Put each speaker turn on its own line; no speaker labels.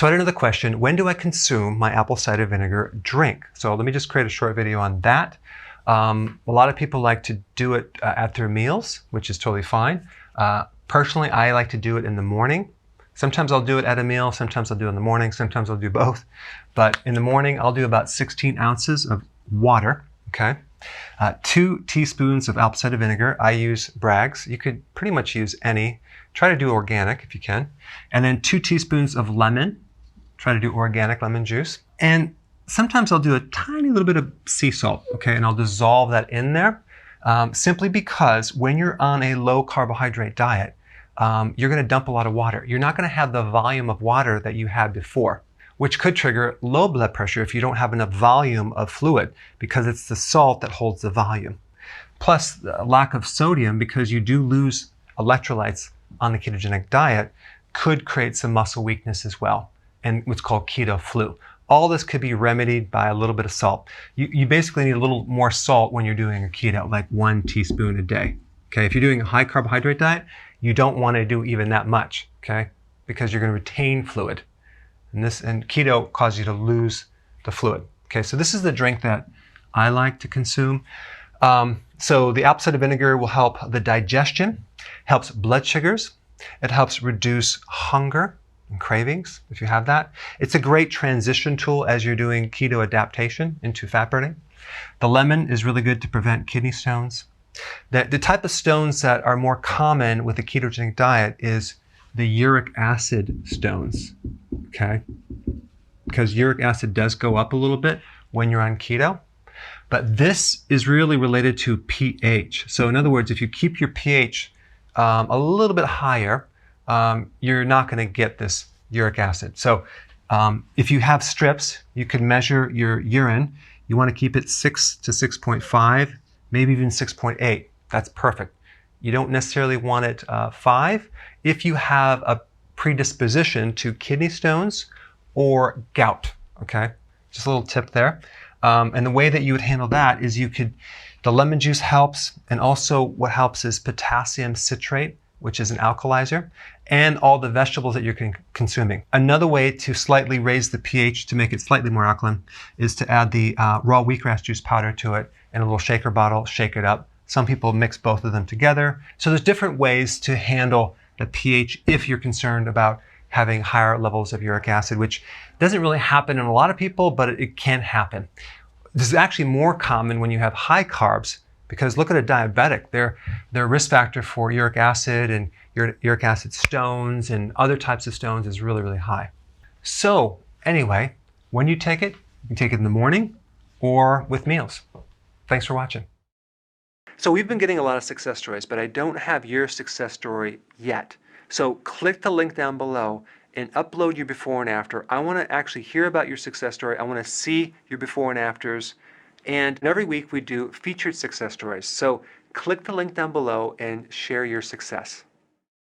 So I had another question, when do I consume my apple cider vinegar drink? So let me just create a short video on that. A lot of people like to do it at their meals, which is totally fine. Personally, I like to do it in the morning. Sometimes I'll do it at a meal, sometimes I'll do it in the morning, sometimes I'll do both. But in the morning, I'll do about 16 ounces of water, okay? 2 teaspoons of apple cider vinegar. I use Bragg's. You could pretty much use any. Try to do organic if you can. And then 2 teaspoons of lemon. Try to do organic lemon juice. And sometimes I'll do a tiny little bit of sea salt, okay? And I'll dissolve that in there simply because when you're on a low carbohydrate diet, you're going to dump a lot of water. You're not going to have the volume of water that you had before, which could trigger low blood pressure if you don't have enough volume of fluid, because it's the salt that holds the volume. Plus, the lack of sodium, because you do lose electrolytes on the ketogenic diet, could create some muscle weakness as well, and what's called keto flu. All this could be remedied by a little bit of salt. You basically need a little more salt when you're doing a keto, like 1 teaspoon a day. Okay, if you're doing a high carbohydrate diet, you don't want to do even that much, okay? Because you're going to retain fluid. And keto causes you to lose the fluid. Okay, so this is the drink that I like to consume. So the apple cider vinegar will help the digestion, helps blood sugars. It helps reduce hunger and cravings, if you have that. It's a great transition tool as you're doing keto adaptation into fat burning. The lemon is really good to prevent kidney stones. The type of stones that are more common with the ketogenic diet is the uric acid stones, okay? Because uric acid does go up a little bit when you're on keto. But this is really related to pH. So in other words, if you keep your pH a little bit higher, you're not going to get this uric acid. So if you have strips, you can measure your urine. You want to keep it 6 to 6.5, maybe even 6.8. That's perfect. You don't necessarily want it 5 if you have a predisposition to kidney stones or gout, okay? Just a little tip there. And the way that you would handle that is the lemon juice helps, and also what helps is potassium citrate, which is an alkalizer, and all the vegetables that you're consuming. Another way to slightly raise the pH to make it slightly more alkaline is to add the raw wheatgrass juice powder to it in a little shaker bottle, shake it up. Some people mix both of them together. So there's different ways to handle the pH if you're concerned about having higher levels of uric acid, which doesn't really happen in a lot of people, but it can happen. This is actually more common when you have high carbs, because look at a diabetic. Their risk factor for uric acid and uric acid stones and other types of stones is really, really high. So anyway, when you take it, you can take it in the morning or with meals. Thanks for watching. So we've been getting a lot of success stories, but I don't have your success story yet. So click the link down below and upload your before and after. I want to actually hear about your success story. I want to see your before and afters. And every week we do featured success stories. So click the link down below and share your success.